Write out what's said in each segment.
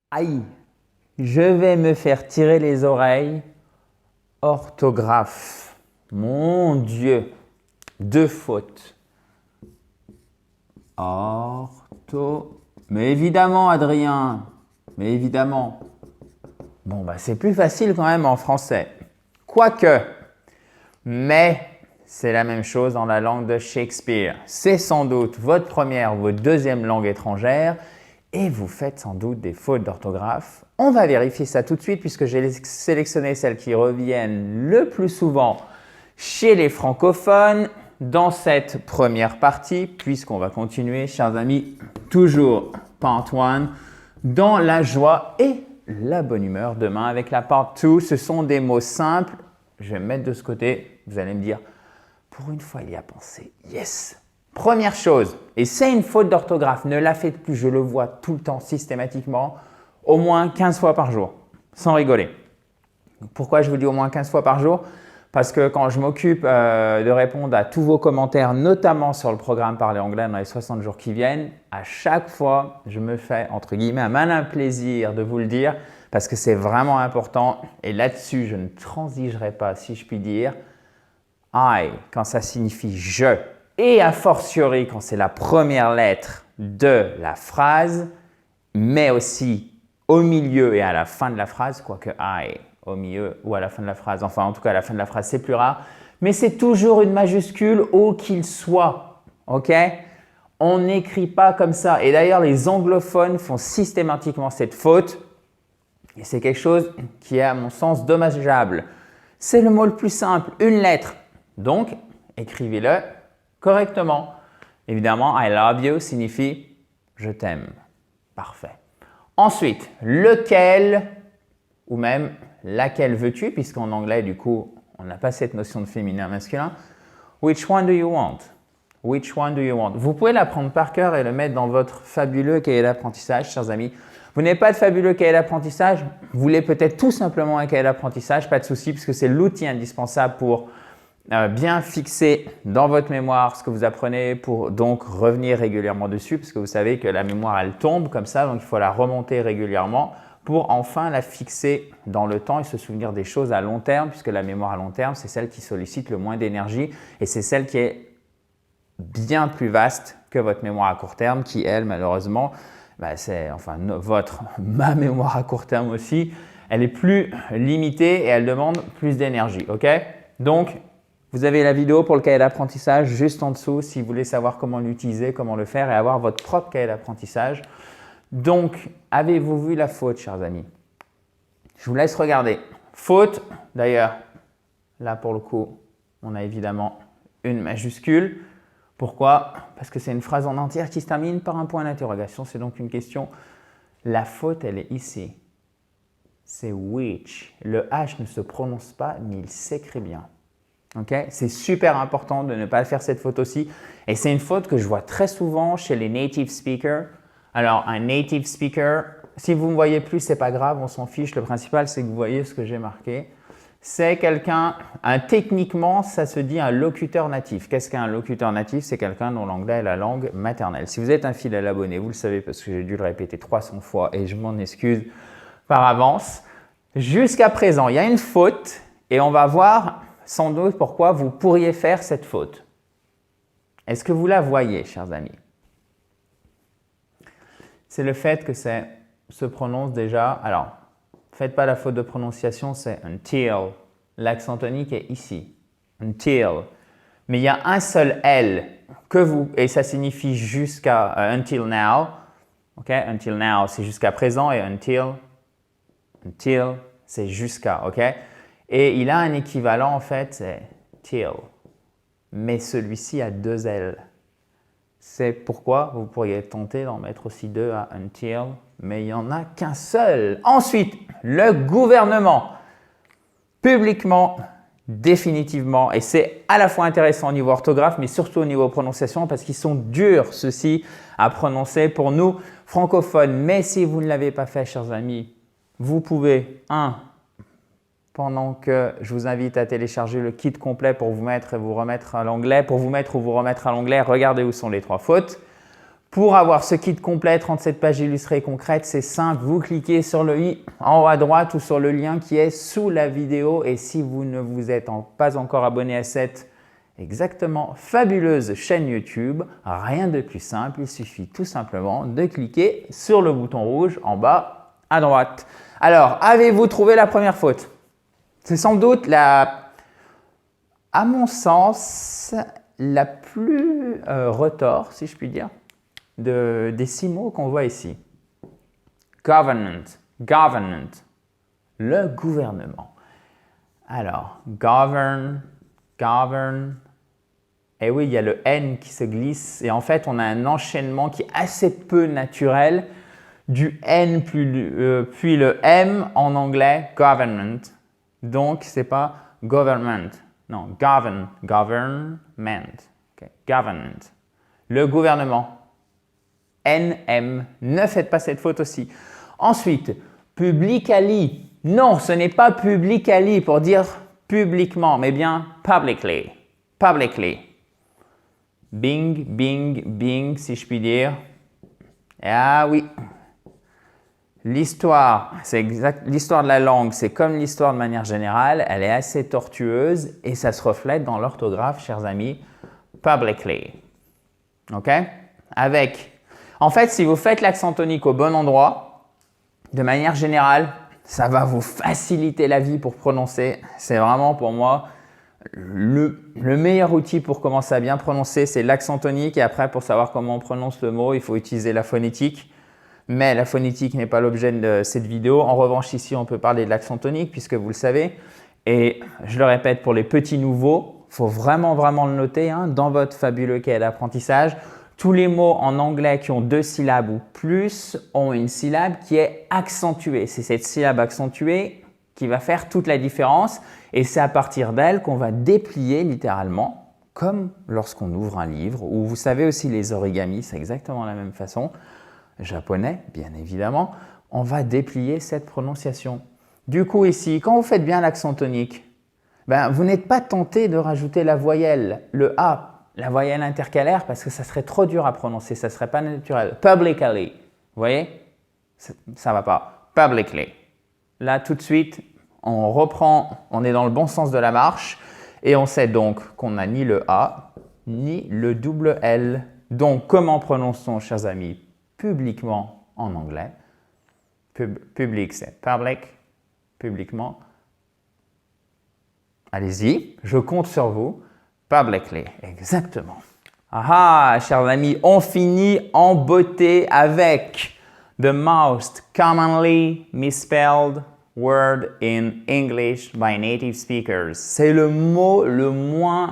Aïe, je vais me faire tirer les oreilles. Orthographe. Mon Dieu, 2 fautes. Mais évidemment, Adrien, mais évidemment. Bon, bah, c'est plus facile quand même en français. Quoique, mais c'est la même chose dans la langue de Shakespeare. C'est sans doute votre première ou votre deuxième langue étrangère et vous faites sans doute des fautes d'orthographe. On va vérifier ça tout de suite puisque j'ai sélectionné celles qui reviennent le plus souvent chez les francophones dans cette première partie, puisqu'on va continuer, chers amis, toujours part 1, dans la joie et la bonne humeur demain avec la part 2. Ce sont des mots simples. Je vais me mettre de ce côté. Vous allez me dire, pour une fois, il y a pensé. Yes! Première chose, et c'est une faute d'orthographe, ne la faites plus, je le vois tout le temps, systématiquement, au moins 15 fois par jour, sans rigoler. Pourquoi je vous dis au moins 15 fois par jour? Parce que quand je m'occupe de répondre à tous vos commentaires, notamment sur le programme Parler Anglais dans les 60 jours qui viennent, à chaque fois, je me fais, entre guillemets, un malin plaisir de vous le dire parce que c'est vraiment important. Et là-dessus, je ne transigerai pas, si je puis dire. I, quand ça signifie je, et a fortiori quand c'est la première lettre de la phrase, mais aussi au milieu et à la fin de la phrase, quoique I au milieu ou à la fin de la phrase, enfin en tout cas à la fin de la phrase c'est plus rare, mais c'est toujours une majuscule où qu'il soit, ok? On n'écrit pas comme ça et d'ailleurs les anglophones font systématiquement cette faute et c'est quelque chose qui est à mon sens dommageable. C'est le mot le plus simple, une lettre, donc écrivez-le correctement. Évidemment, I love you signifie je t'aime, parfait. Ensuite, lequel ou même laquelle veux-tu, puisqu'en anglais, du coup, on n'a pas cette notion de féminin masculin. Which one do you want? Which one do you want? Vous pouvez l'apprendre par cœur et le mettre dans votre fabuleux cahier d'apprentissage, chers amis. Vous n'avez pas de fabuleux cahier d'apprentissage? Vous voulez peut-être tout simplement un cahier d'apprentissage? Pas de souci, puisque c'est l'outil indispensable pour bien fixer dans votre mémoire ce que vous apprenez pour donc revenir régulièrement dessus, parce que vous savez que la mémoire, elle tombe comme ça, donc il faut la remonter régulièrement pour enfin la fixer dans le temps et se souvenir des choses à long terme, puisque la mémoire à long terme, c'est celle qui sollicite le moins d'énergie et c'est celle qui est bien plus vaste que votre mémoire à court terme, qui elle, malheureusement, c'est enfin ma mémoire à court terme aussi, elle est plus limitée et elle demande plus d'énergie, ok? Donc, vous avez la vidéo pour le cahier d'apprentissage juste en dessous si vous voulez savoir comment l'utiliser, comment le faire et avoir votre propre cahier d'apprentissage. Donc, avez-vous vu la faute, chers amis? Je vous laisse regarder. Faute, d'ailleurs, là pour le coup, on a évidemment une majuscule. Pourquoi? Parce que c'est une phrase en entière qui se termine par un point d'interrogation. C'est donc une question. La faute, elle est ici. C'est which. Le H ne se prononce pas, mais il s'écrit bien. Okay? C'est super important de ne pas faire cette faute aussi. Et c'est une faute que je vois très souvent chez les native speakers. Alors, un native speaker, si vous ne me voyez plus, ce n'est pas grave, on s'en fiche. Le principal, c'est que vous voyez ce que j'ai marqué. C'est quelqu'un, techniquement, ça se dit un locuteur natif. Qu'est-ce qu'un locuteur natif? C'est quelqu'un dont l'anglais est la langue maternelle. Si vous êtes un fidèle abonné, vous le savez parce que j'ai dû le répéter 300 fois et je m'en excuse par avance. Jusqu'à présent, il y a une faute et on va voir sans doute pourquoi vous pourriez faire cette faute. Est-ce que vous la voyez, chers amis? C'est le fait que ça se prononce déjà. Alors, faites pas la faute de prononciation, c'est until. L'accent tonique est ici. Until. Mais il y a un seul L et ça signifie jusqu'à until now. Ok? Until now, c'est jusqu'à présent et until, c'est jusqu'à. Ok? Et il a un équivalent en fait, c'est till. Mais celui-ci a 2 L. C'est pourquoi vous pourriez tenter d'en mettre aussi 2 à until, mais il n'y en a qu'un seul. Ensuite, le gouvernement. Publiquement, définitivement, et c'est à la fois intéressant au niveau orthographe, mais surtout au niveau prononciation, parce qu'ils sont durs, ceux-ci, à prononcer pour nous, francophones. Mais si vous ne l'avez pas fait, chers amis, vous pouvez, pendant que je vous invite à télécharger le kit complet pour vous mettre et vous remettre à l'anglais, regardez où sont les 3 fautes. Pour avoir ce kit complet, 37 pages illustrées concrètes, c'est simple, vous cliquez sur le i en haut à droite ou sur le lien qui est sous la vidéo. Et si vous ne vous êtes pas encore abonné à cette exactement fabuleuse chaîne YouTube, rien de plus simple, il suffit tout simplement de cliquer sur le bouton rouge en bas à droite. Alors, avez-vous trouvé la première faute? C'est sans doute à mon sens, la plus retors, si je puis dire, des 6 mots qu'on voit ici. Government, government, le gouvernement. Alors, govern, et oui, il y a le N qui se glisse et en fait, on a un enchaînement qui est assez peu naturel du N puis le M en anglais, government. Donc, ce n'est pas government, non, government, okay. Government, le gouvernement. NM, ne faites pas cette faute aussi. Ensuite, publicly. Non, ce n'est pas publicly pour dire publiquement, mais bien publicly. Publicly. Bing, bing, bing, si je puis dire. Ah oui. L'histoire, l'histoire de la langue, c'est comme l'histoire de manière générale, elle est assez tortueuse et ça se reflète dans l'orthographe, chers amis. Publicly. OK? En fait, si vous faites l'accent tonique au bon endroit, de manière générale, ça va vous faciliter la vie pour prononcer. C'est vraiment pour moi le meilleur outil pour commencer à bien prononcer, c'est l'accent tonique. Et après, pour savoir comment on prononce le mot, il faut utiliser la phonétique. Mais la phonétique n'est pas l'objet de cette vidéo. En revanche, ici, on peut parler de l'accent tonique puisque vous le savez. Et je le répète, pour les petits nouveaux, il faut vraiment le noter dans votre fabuleux cahier d'apprentissage. Tous les mots en anglais qui ont 2 syllabes ou plus ont une syllabe qui est accentuée. C'est cette syllabe accentuée qui va faire toute la différence et c'est à partir d'elle qu'on va déplier littéralement, comme lorsqu'on ouvre un livre ou vous savez aussi les origamis, c'est exactement la même façon. Japonais, bien évidemment, on va déplier cette prononciation. Du coup ici, quand vous faites bien l'accent tonique, vous n'êtes pas tenté de rajouter la voyelle, le A, la voyelle intercalaire parce que ça serait trop dur à prononcer, ça ne serait pas naturel. Publicly, vous voyez, ça ne va pas. Publicly. Là, tout de suite, on reprend, on est dans le bon sens de la marche et on sait donc qu'on n'a ni le A, ni le double L. Donc, comment prononçons, chers amis, publiquement en anglais? Public, c'est public, publiquement. Allez-y, je compte sur vous. Publicly, exactement. Ah, chers amis, on finit en beauté avec the most commonly misspelled word in English by native speakers. C'est le mot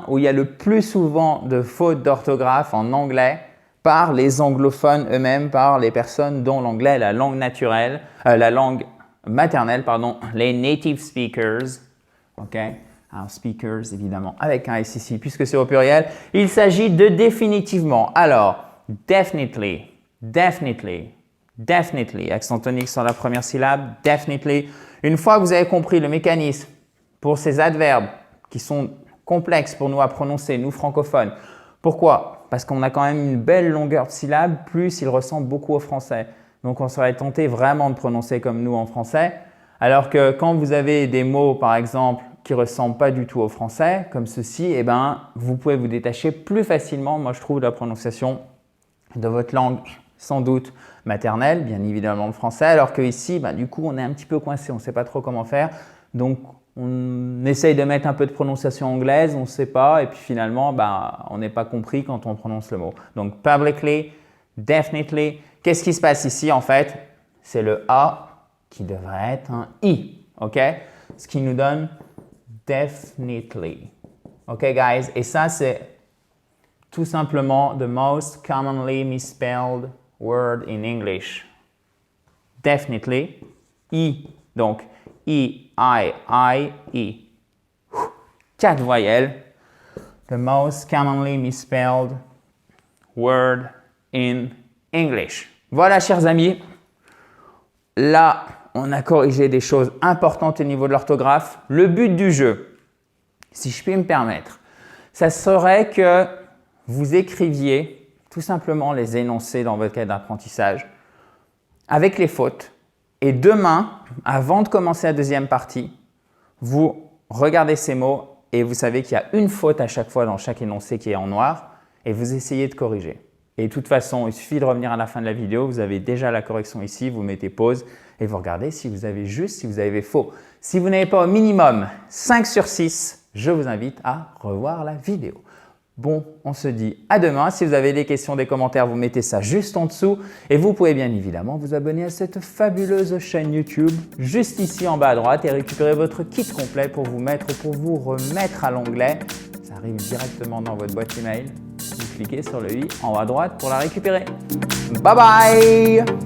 où il y a le plus souvent de fautes d'orthographe en anglais par les anglophones eux-mêmes, par les personnes dont l'anglais est la langue naturelle, la langue maternelle, pardon, les native speakers. OK? Alors, speakers, évidemment, avec un S ici, puisque c'est au pluriel. Il s'agit de définitivement. Alors, definitely, accent tonique sur la première syllabe, definitely. Une fois que vous avez compris le mécanisme pour ces adverbes qui sont complexes pour nous à prononcer, nous francophones. Pourquoi? Parce qu'on a quand même une belle longueur de syllabes, plus il ressemble beaucoup au français. Donc, on serait tenté vraiment de prononcer comme nous en français. Alors que quand vous avez des mots, par exemple, qui ne ressemblent pas du tout au français, comme ceci, vous pouvez vous détacher plus facilement, moi je trouve, de la prononciation de votre langue, sans doute maternelle, bien évidemment le français, alors qu'ici, du coup, on est un petit peu coincé, on ne sait pas trop comment faire. Donc, on essaye de mettre un peu de prononciation anglaise, on ne sait pas, et puis finalement, on n'est pas compris quand on prononce le mot. Donc, publicly, definitely. Qu'est-ce qui se passe ici, en fait? C'est le A qui devrait être un I, OK? Ce qui nous donne definitely. OK, guys? Et ça, c'est tout simplement the most commonly misspelled word in English. Definitely. I. Donc, I, I. 4 voyelles. The most commonly misspelled word in English. Voilà, chers amis. Là, on a corrigé des choses importantes au niveau de l'orthographe. Le but du jeu, si je puis me permettre, ça serait que vous écriviez tout simplement les énoncer dans votre cahier d'apprentissage avec les fautes. Et demain, avant de commencer la deuxième partie, vous regardez ces mots et vous savez qu'il y a une faute à chaque fois dans chaque énoncé qui est en noir et vous essayez de corriger. Et de toute façon, il suffit de revenir à la fin de la vidéo, vous avez déjà la correction ici, vous mettez pause et vous regardez si vous avez juste, si vous avez faux. Si vous n'avez pas au minimum 5 sur 6, je vous invite à revoir la vidéo. Bon, on se dit à demain. Si vous avez des questions, des commentaires, vous mettez ça juste en dessous. Et vous pouvez bien évidemment vous abonner à cette fabuleuse chaîne YouTube juste ici en bas à droite et récupérer votre kit complet pour vous remettre à l'onglet. Ça arrive directement dans votre boîte email. Vous cliquez sur le i en haut à droite pour la récupérer. Bye bye!